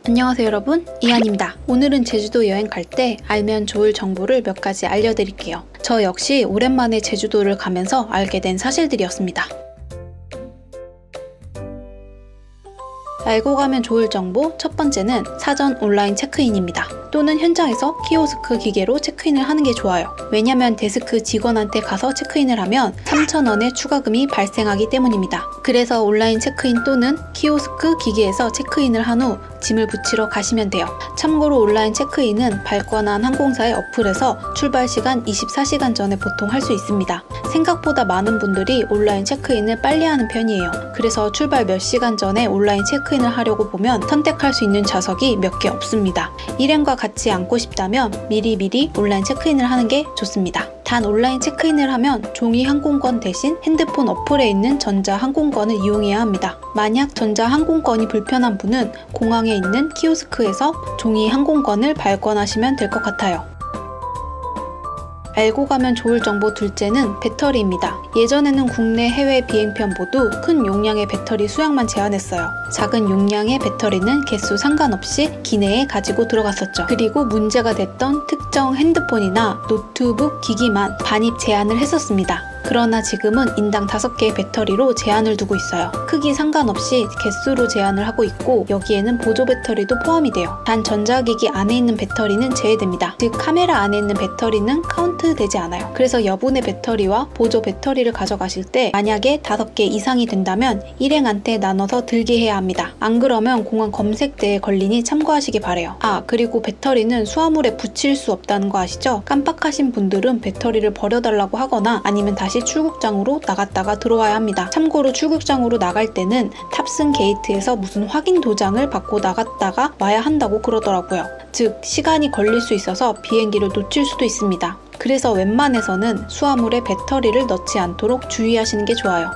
안녕하세요 여러분, 이한입니다. 오늘은 제주도 여행 갈 때 알면 좋을 정보를 몇 가지 알려드릴게요. 저 역시 오랜만에 제주도를 가면서 알게 된 사실들이었습니다. 알고 가면 좋을 정보 첫 번째는 사전 온라인 체크인입니다. 또는 현장에서 키오스크 기계로 체크인을 하는 게 좋아요. 왜냐면 데스크 직원한테 가서 체크인을 하면 3,000원의 추가금이 발생하기 때문입니다. 그래서 온라인 체크인 또는 키오스크 기계에서 체크인을 한 후 짐을 붙이러 가시면 돼요. 참고로 온라인 체크인은 발권한 항공사의 어플에서 출발 시간 24시간 전에 보통 할 수 있습니다. 생각보다 많은 분들이 온라인 체크인을 빨리 하는 편이에요. 그래서 출발 몇 시간 전에 온라인 체크인을 하려고 보면 선택할 수 있는 좌석이 몇 개 없습니다. 일행과 같이 앉고 싶다면 미리 온라인 체크인을 하는 게 좋습니다. 단 온라인 체크인을 하면 종이 항공권 대신 핸드폰 어플에 있는 전자 항공권을 이용해야 합니다. 만약 전자 항공권이 불편한 분은 공항에 있는 키오스크에서 종이 항공권을 발권하시면 될 것 같아요. 알고 가면 좋을 정보 둘째는 배터리입니다. 예전에는 국내 해외 비행편 모두 큰 용량의 배터리 수량만 제한했어요. 작은 용량의 배터리는 개수 상관없이 기내에 가지고 들어갔었죠. 그리고 문제가 됐던 특정 핸드폰이나 노트북 기기만 반입 제한을 했었습니다. 그러나 지금은 인당 5개의 배터리로 제한을 두고 있어요. 크기 상관없이 개수로 제한을 하고 있고 여기에는 보조 배터리도 포함이 돼요. 단 전자기기 안에 있는 배터리는 제외됩니다. 즉 카메라 안에 있는 배터리는 카운트 되지 않아요. 그래서 여분의 배터리와 보조 배터리를 가져가실 때 만약에 5개 이상이 된다면 일행한테 나눠서 들게 해야 합니다. 안 그러면 공항 검색대에 걸리니 참고하시기 바래요. 그리고 배터리는 수화물에 붙일 수 없다는 거 아시죠? 깜빡하신 분들은 배터리를 버려달라고 하거나 아니면 다시 출국장으로 나갔다가 들어와야 합니다. 참고로 출국장으로 나갈 때는 탑승 게이트에서 무슨 확인 도장을 받고 나갔다가 와야 한다고 그러더라고요. 즉 시간이 걸릴 수 있어서 비행기를 놓칠 수도 있습니다. 그래서 웬만해서는 수화물에 배터리를 넣지 않도록 주의하시는 게 좋아요.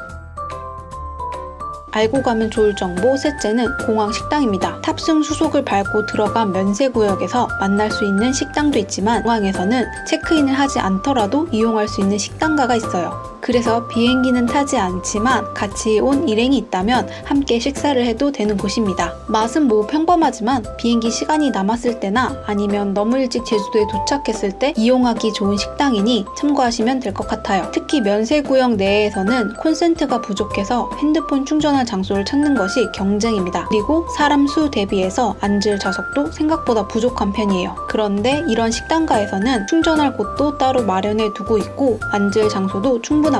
알고 가면 좋을 정보 셋째는 공항 식당입니다. 탑승 수속을 밟고 들어간 면세구역에서 만날 수 있는 식당도 있지만 공항에서는 체크인을 하지 않더라도 이용할 수 있는 식당가가 있어요. 그래서 비행기는 타지 않지만 같이 온 일행이 있다면 함께 식사를 해도 되는 곳입니다. 맛은 평범하지만 비행기 시간이 남았을 때나 아니면 너무 일찍 제주도에 도착했을 때 이용하기 좋은 식당이니 참고하시면 될 것 같아요. 특히 면세구역 내에서는 콘센트가 부족해서 핸드폰 충전할 장소를 찾는 것이 경쟁입니다. 그리고 사람 수 대비해서 앉을 좌석도 생각보다 부족한 편이에요. 그런데 이런 식당가에서는 충전할 곳도 따로 마련해 두고 있고 앉을 장소도 충분합니다.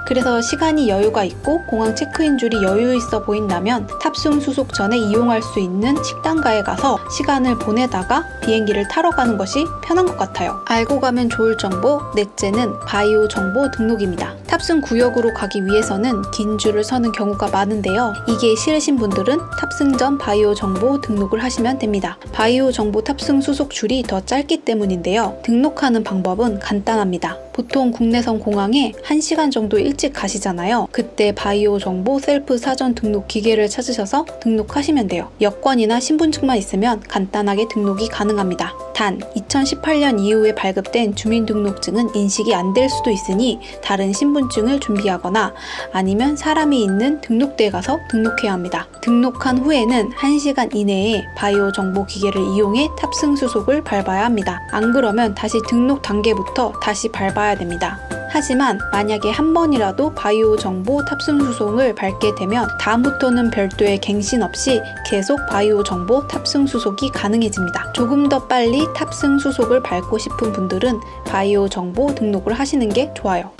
그래서 시간이 여유가 있고 공항 체크인 줄이 여유 있어 보인다면 탑승 수속 전에 이용할 수 있는 식당가에 가서 시간을 보내다가 비행기를 타러 가는 것이 편한 것 같아요. 알고 가면 좋을 정보 넷째는 바이오 정보 등록입니다. 탑승 구역으로 가기 위해서는 긴 줄을 서는 경우가 많은데요. 이게 싫으신 분들은 탑승 전 바이오 정보 등록을 하시면 됩니다. 바이오 정보 탑승 수속 줄이 더 짧기 때문인데요. 등록하는 방법은 간단합니다. 보통 국내선 공항에 1시간 정도 일찍 가시잖아요. 그때 바이오 정보 셀프 사전 등록 기계를 찾으셔서 등록하시면 돼요. 여권이나 신분증만 있으면 간단하게 등록이 가능합니다. 단 2018년 이후에 발급된 주민등록증은 인식이 안 될 수도 있으니 다른 신분증을 준비하거나 아니면 사람이 있는 등록대에 가서 등록해야 합니다. 등록한 후에는 1시간 이내에 바이오 정보 기계를 이용해 탑승 수속을 밟아야 합니다. 안 그러면 다시 등록 단계부터 다시 밟아야 됩니다. 하지만 만약에 한 번이라도 바이오 정보 탑승 수속을 밟게 되면 다음부터는 별도의 갱신 없이 계속 바이오 정보 탑승 수속이 가능해집니다. 조금 더 빨리 탑승 수속을 밟고 싶은 분들은 바이오 정보 등록을 하시는 게 좋아요.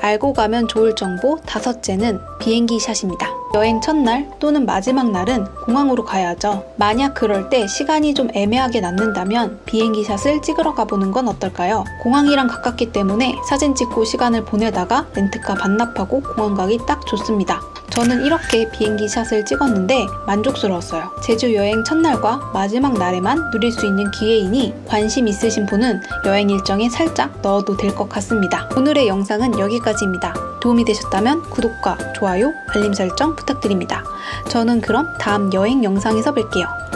알고 가면 좋을 정보 다섯째는 비행기 샷입니다. 여행 첫날 또는 마지막 날은 공항으로 가야죠. 만약 그럴 때 시간이 좀 애매하게 남는다면 비행기 샷을 찍으러 가보는 건 어떨까요? 공항이랑 가깝기 때문에 사진 찍고 시간을 보내다가 렌트카 반납하고 공항 가기 딱 좋습니다. 저는 이렇게 비행기 샷을 찍었는데 만족스러웠어요. 제주 여행 첫날과 마지막 날에만 누릴 수 있는 기회이니 관심 있으신 분은 여행 일정에 살짝 넣어도 될 것 같습니다. 오늘의 영상은 여기까지입니다. 도움이 되셨다면 구독과 좋아요, 알림 설정 부탁드립니다. 저는 그럼 다음 여행 영상에서 뵐게요.